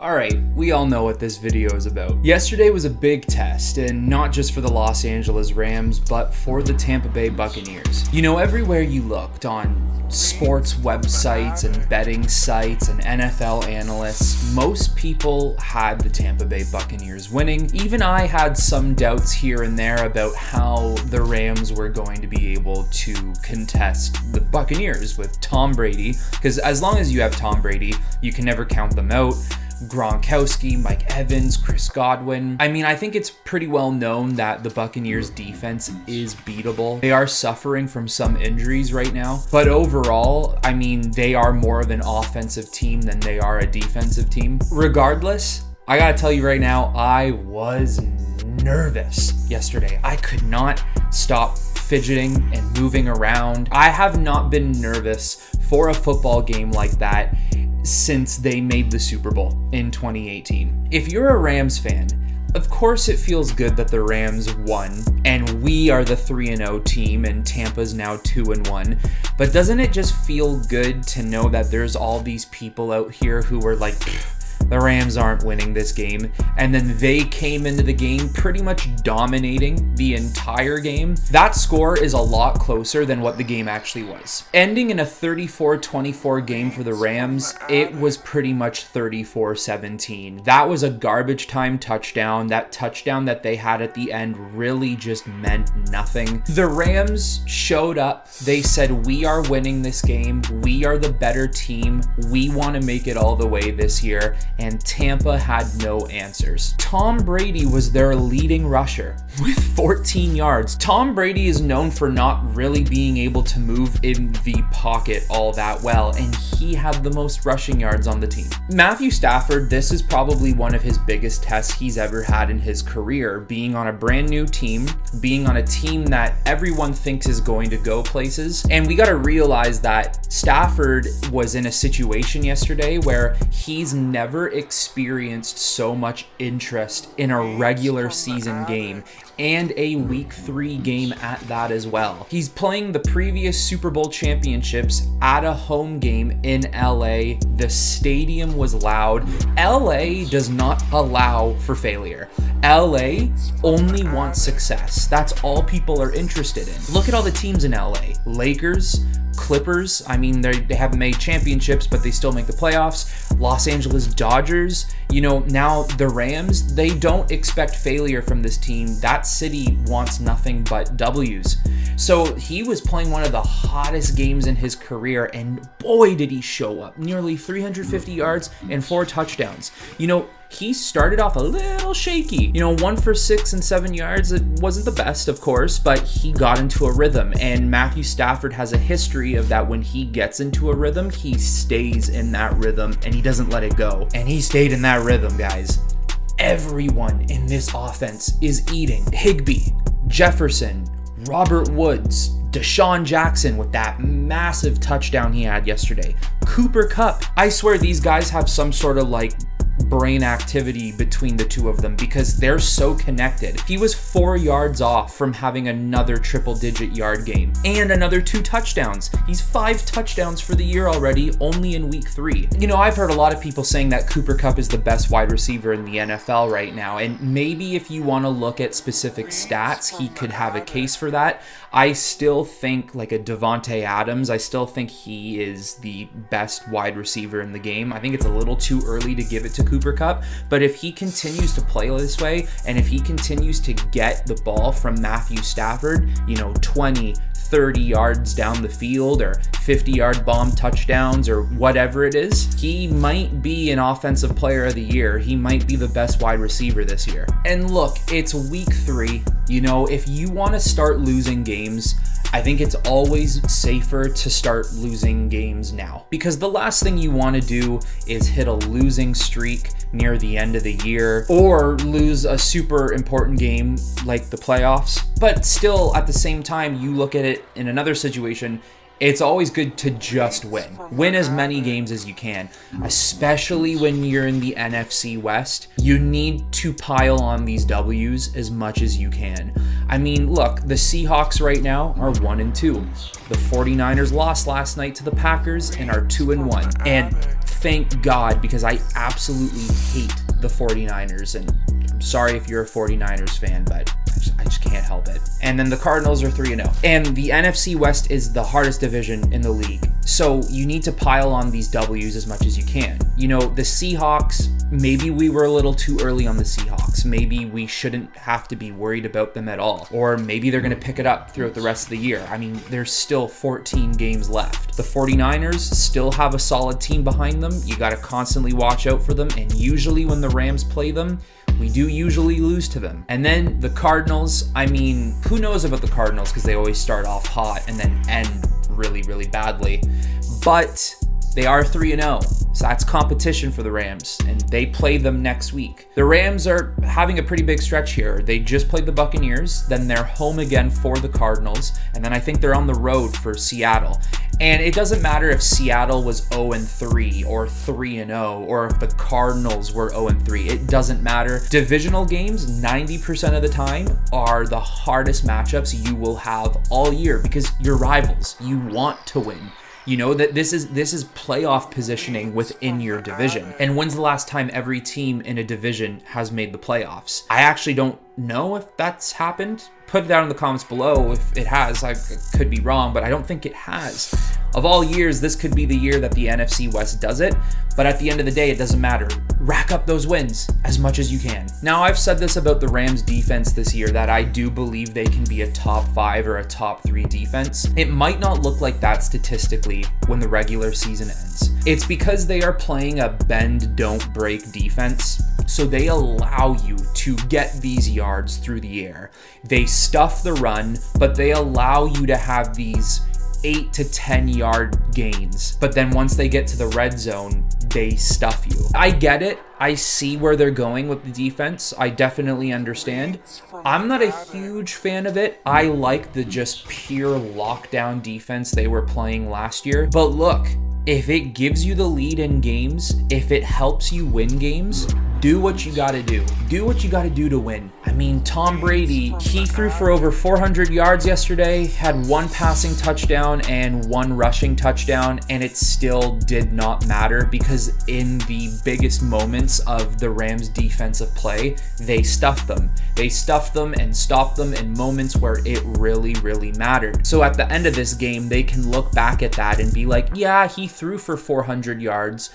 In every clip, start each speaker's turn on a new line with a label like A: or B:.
A: Alright, we all know what this video is about. Yesterday was a big test, and not just for the Los Angeles Rams, but for the Tampa Bay Buccaneers. You know, everywhere you looked on sports websites and betting sites and NFL analysts, most people had the Tampa Bay Buccaneers winning. Even I had some doubts here and there about how the Rams were going to be able to contest the Buccaneers with Tom Brady, because as long as you have Tom Brady, you can never count them out. Gronkowski, Mike Evans, Chris Godwin. I mean, I think it's pretty well known that the Buccaneers defense is beatable. They are suffering from some injuries right now, but overall, I mean, they are more of an offensive team than they are a defensive team. Regardless, I gotta tell you right now, I was nervous yesterday. I could not stop fidgeting and moving around. I have not been nervous for a football game like that since they made the Super Bowl in 2018. If you're a Rams fan, of course it feels good that the Rams won and we are the 3-0 team and Tampa's now 2-1. But doesn't it just feel good to know that there's all these people out here who were like, the Rams aren't winning this game, and then they came into the game pretty much dominating the entire game? That score is a lot closer than what the game actually was. Ending in a 34-24 game for the Rams, it was pretty much 34-17. That was a garbage time touchdown. That touchdown that they had at the end really just meant nothing. The Rams showed up. They said, we are winning this game. We are the better team. We want to make it all the way this year. And Tampa had no answers. Tom Brady was their leading rusher with 14 yards. Tom Brady is known for not really being able to move in the pocket all that well, and he had the most rushing yards on the team. Matthew Stafford, this is probably one of his biggest tests he's ever had in his career, being on a brand new team, being on a team that everyone thinks is going to go places. And we got to realize that Stafford was in a situation yesterday where he's never experienced so much interest in a regular season game, and a week 3 game at that as well. He's playing the previous Super Bowl championships at a home game in LA. The stadium was loud. LA does not allow for failure. LA only wants success. That's all people are interested in. Look at all the teams in LA. Lakers, Clippers, I mean, they haven't made championships, but they still make the playoffs. Los Angeles Dodgers, you know, now the Rams, they don't expect failure from this team. That city wants nothing but W's. So he was playing one of the hottest games in his career, and boy, did he show up. Nearly 350 yards and 4 touchdowns. You know, he started off a little shaky. You know, 1 for 6 and 7 yards. It wasn't the best, of course, but he got into a rhythm. And Matthew Stafford has a history of that. When he gets into a rhythm, he stays in that rhythm and he doesn't let it go. And he stayed in that rhythm, guys. Everyone in this offense is eating. Higbee, Jefferson, Robert Woods, Deshaun Jackson with that massive touchdown he had yesterday. Cooper Kupp. I swear these guys have some sort of like brain activity between the two of them because they're so connected. He was 4 yards off from having another triple-digit yard game and another 2 touchdowns. He's 5 touchdowns for the year already, only in week 3. You know, I've heard a lot of people saying that Cooper Kupp is the best wide receiver in the NFL right now, and maybe if you want to look at specific stats, he could have a case for that. I still think like a Devontae Adams, I still think he is the best wide receiver in the game. I think it's a little too early to give it to Cooper Kupp, but if he continues to play this way, and if he continues to get the ball from Matthew Stafford, you know, 20, 30 yards down the field or 50-yard bomb touchdowns or whatever it is, he might be an offensive player of the year. He might be the best wide receiver this year. And look, it's week 3. You know, if you want to start losing games, I think it's always safer to start losing games now, because the last thing you want to do is hit a losing streak near the end of the year or lose a super important game like the playoffs. But still, at the same time, you look at it in another situation, it's always good to just win. Win as many games as you can, especially when you're in the NFC West. You need to pile on these W's as much as you can. I mean, look, the Seahawks right now are 1-2. The 49ers lost last night to the Packers and are 2-1. And thank God, because I absolutely hate the 49ers. And I'm sorry if you're a 49ers fan, but I just can't help it. And then the Cardinals are 3-0. And the NFC West is the hardest division in the league. So you need to pile on these W's as much as you can. You know, the Seahawks, maybe we were a little too early on the Seahawks. Maybe we shouldn't have to be worried about them at all. Or maybe they're going to pick it up throughout the rest of the year. I mean, there's still 14 games left. The 49ers still have a solid team behind them. You got to constantly watch out for them. And usually when the Rams play them, we do usually lose to them. And then the Cardinals, I mean, who knows about the Cardinals, because they always start off hot and then end really, really badly. But they are 3-0, so that's competition for the Rams, and they play them next week. The Rams are having a pretty big stretch here. They just played the Buccaneers, then they're home again for the Cardinals, and then I think they're on the road for Seattle. And it doesn't matter if Seattle was 0-3 or 3-0, or if the Cardinals were 0-3. It doesn't matter. Divisional games, 90% of the time, are the hardest matchups you will have all year because you're rivals. You want to win. You know that this is playoff positioning within your division. And when's the last time every team in a division has made the playoffs? I actually don't know if that's happened. Put it down in the comments below if it has. I could be wrong, but I don't think it has. Of all years, this could be the year that the NFC West does it, but at the end of the day, it doesn't matter. Rack up those wins as much as you can. Now, I've said this about the Rams defense this year, that I do believe they can be a top 5 or a top 3 defense. It might not look like that statistically when the regular season ends. It's because they are playing a bend, don't break defense. So they allow you to get these yards through the air. They stuff the run, but they allow you to have these 8 to 10 yard gains. But then once they get to the red zone, they stuff you. I get it. I see where they're going with the defense. I definitely understand. I'm not a huge fan of it. I like the just pure lockdown defense they were playing last year. But look, if it gives you the lead in games, if it helps you win games, do what you gotta do. Do what you gotta do to win. I mean, Tom Brady, he threw for over 400 yards yesterday, had 1 passing touchdown and 1 rushing touchdown, and it still did not matter because in the biggest moments of the Rams' defensive play, they stuffed them. They stuffed them and stopped them in moments where it really, really mattered. So at the end of this game, they can look back at that and be like, yeah, he threw for 400 yards,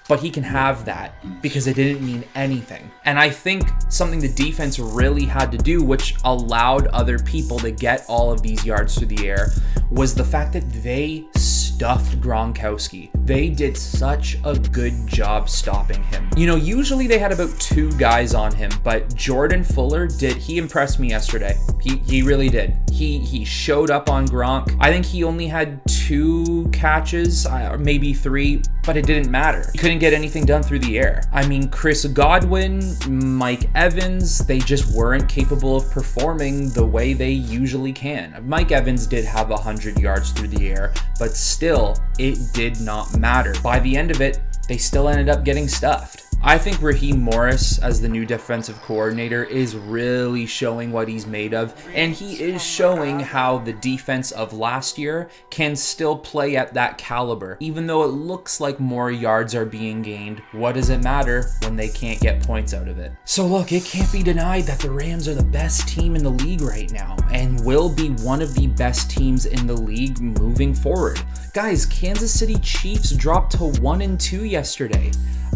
A: but he can have that because it didn't mean anything. And I think something the defense really had to do, which allowed other people to get all of these yards through the air, was the fact that they stuffed Gronkowski. They did such a good job stopping him. You know, usually they had about 2 guys on him, but Jordan Fuller he impressed me yesterday. He really did. He showed up on Gronk. I think he only had 2 catches, or maybe 3, but it didn't matter. He couldn't get anything done through the air. I mean, Chris Godwin, Mike Evans, they just weren't capable of performing the way they usually can. Mike Evans did have 100 yards through the air, but still, it did not matter. By the end of it, they still ended up getting stuffed. I think Raheem Morris, as the new defensive coordinator, is really showing what he's made of, and he is showing how the defense of last year can still play at that caliber. Even though it looks like more yards are being gained, what does it matter when they can't get points out of it? So look, it can't be denied that the Rams are the best team in the league right now, and will be one of the best teams in the league moving forward. Guys, Kansas City Chiefs dropped to 1-2 yesterday.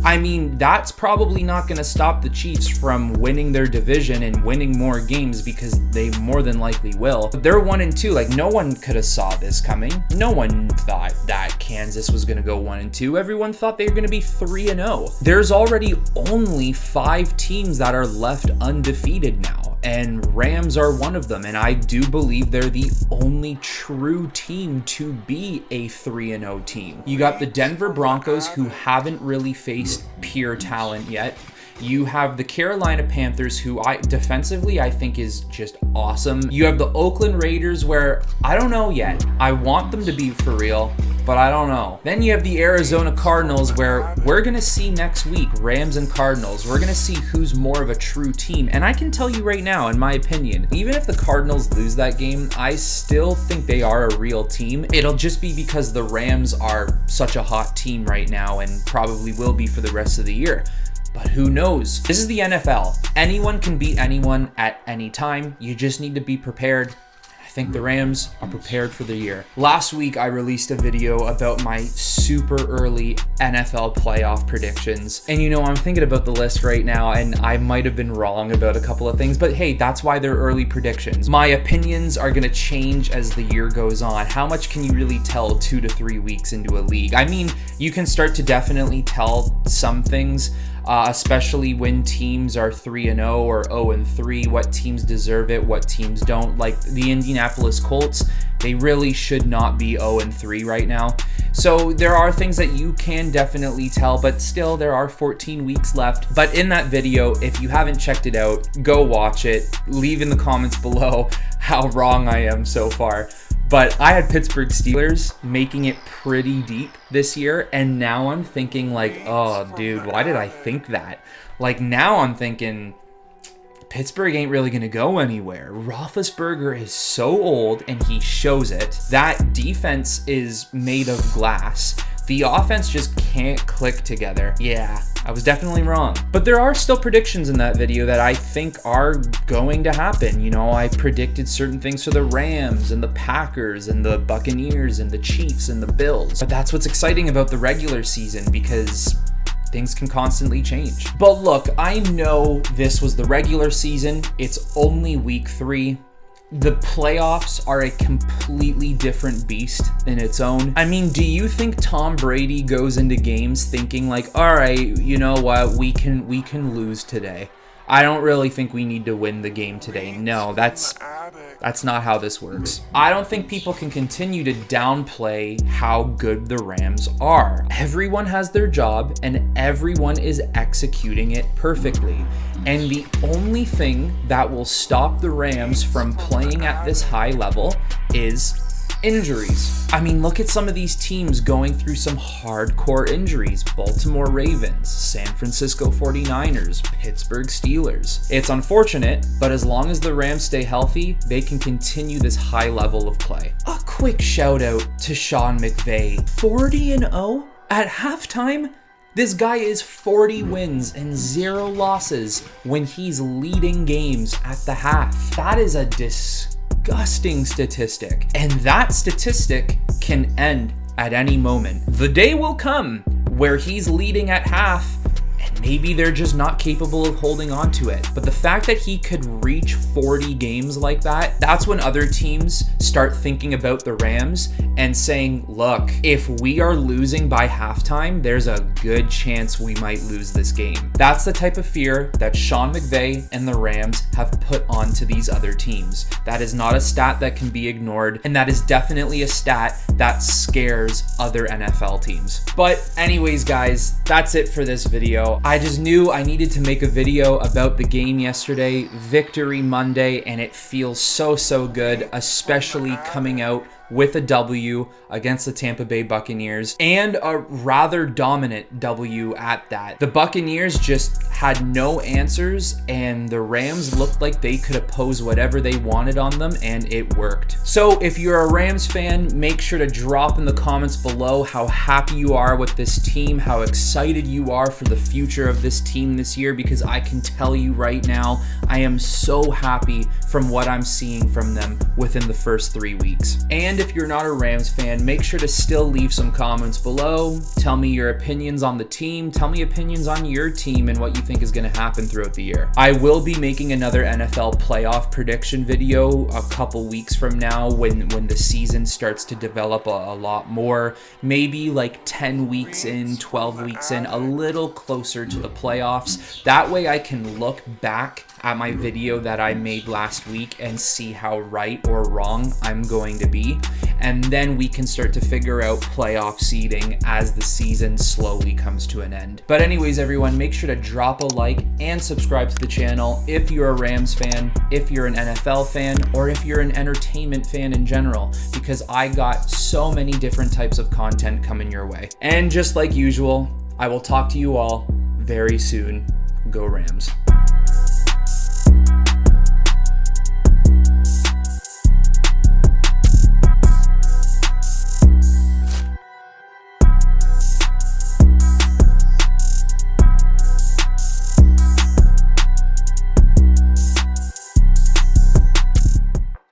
A: I mean, that's probably not going to stop the Chiefs from winning their division and winning more games, because they more than likely will. But they're 1-2. Like, no one could have saw this coming. No one thought that Kansas was going to go 1-2. Everyone thought they were going to be 3-0. There's already only 5 teams that are left undefeated now, and Rams are one of them. And I do believe they're the only true team to be a 3-0 team. You got the Denver Broncos, who haven't really faced pure talent yet. You have the Carolina Panthers, who defensively I think is just awesome. You have the Oakland Raiders, where I don't know yet. I want them to be for real, but I don't know. Then you have the Arizona Cardinals, where we're gonna see next week, Rams and Cardinals. We're gonna see who's more of a true team. And I can tell you right now, in my opinion, even if the Cardinals lose that game, I still think they are a real team. It'll just be because the Rams are such a hot team right now and probably will be for the rest of the year. But who knows? This is the NFL. Anyone can beat anyone at any time. You just need to be prepared. I think the Rams are prepared for the year. Last week, I released a video about my super early NFL playoff predictions. And you know, I'm thinking about the list right now, and I might have been wrong about a couple of things, but hey, that's why they're early predictions. My opinions are gonna change as the year goes on. How much can you really tell 2 to 3 weeks into a league? I mean, you can start to definitely tell some things, especially when teams are 3-0 or 0-3, what teams deserve it, what teams don't. Like the Indianapolis Colts, they really should not be 0-3 right now. So there are things that you can definitely tell, but still there are 14 weeks left. But in that video, if you haven't checked it out, go watch it. Leave in the comments below how wrong I am so far. But I had Pittsburgh Steelers making it pretty deep this year, and now I'm thinking like, oh dude, why did I think that? Like now I'm thinking Pittsburgh ain't really gonna go anywhere. Roethlisberger is so old, and he shows it. That defense is made of glass. The offense just can't click together. Yeah, I was definitely wrong. But there are still predictions in that video that I think are going to happen. You know, I predicted certain things for the Rams and the Packers and the Buccaneers and the Chiefs and the Bills. But that's what's exciting about the regular season, because things can constantly change. But look, I know this was the regular season. It's only week 3. The playoffs are a completely different beast in its own. I mean, do you think Tom Brady goes into games thinking like, all right, you know what, we can lose today? I don't really think we need to win the game today. No, that's not how this works. I don't think people can continue to downplay how good the Rams are. Everyone has their job, and everyone is executing it perfectly. And the only thing that will stop the Rams from playing at this high level is injuries. I mean, look at some of these teams going through some hardcore injuries. Baltimore Ravens, San Francisco 49ers, Pittsburgh Steelers. It's unfortunate, but as long as the Rams stay healthy, they can continue this high level of play. A quick shout out to Sean McVay. 40-0 at halftime? This guy is 40 wins and 0 losses when he's leading games at the half. That is a disgusting statistic. And that statistic can end at any moment. The day will come where he's leading at half, and maybe they're just not capable of holding on to it. But the fact that he could reach 40 games like that, that's when other teams start thinking about the Rams and saying, look, if we are losing by halftime, there's a good chance we might lose this game. That's the type of fear that Sean McVay and the Rams have put onto these other teams. That is not a stat that can be ignored, and that is definitely a stat that scares other NFL teams. But anyways, guys, that's it for this video. I just knew I needed to make a video about the game yesterday, Victory Monday, and it feels so good, especially coming out with a W against the Tampa Bay Buccaneers, and a rather dominant W at that. The Buccaneers just had no answers, and the Rams looked like they could oppose whatever they wanted on them, and it worked. So if you're a Rams fan, make sure to drop in the comments below how happy you are with this team, how excited you are for the future of this team this year, because I can tell you right now, I am so happy from what I'm seeing from them within the first 3 weeks. And if you're not a Rams fan, make sure to still leave some comments below. Tell me your opinions on the team. Tell me opinions on your team and what you think is going to happen throughout the year. I will be making another NFL playoff prediction video a couple weeks from now when the season starts to develop a lot more. Maybe like 10 weeks in, 12 weeks in, a little closer to the playoffs. That way I can look back at my video that I made last week and see how right or wrong I'm going to be. and then we can start to figure out playoff seeding as the season slowly comes to an end. But anyways, everyone, make sure to drop a like and subscribe to the channel if you're a Rams fan, if you're an NFL fan, or if you're an entertainment fan in general, because I got so many different types of content coming your way. And just like usual, I will talk to you all very soon. Go Rams.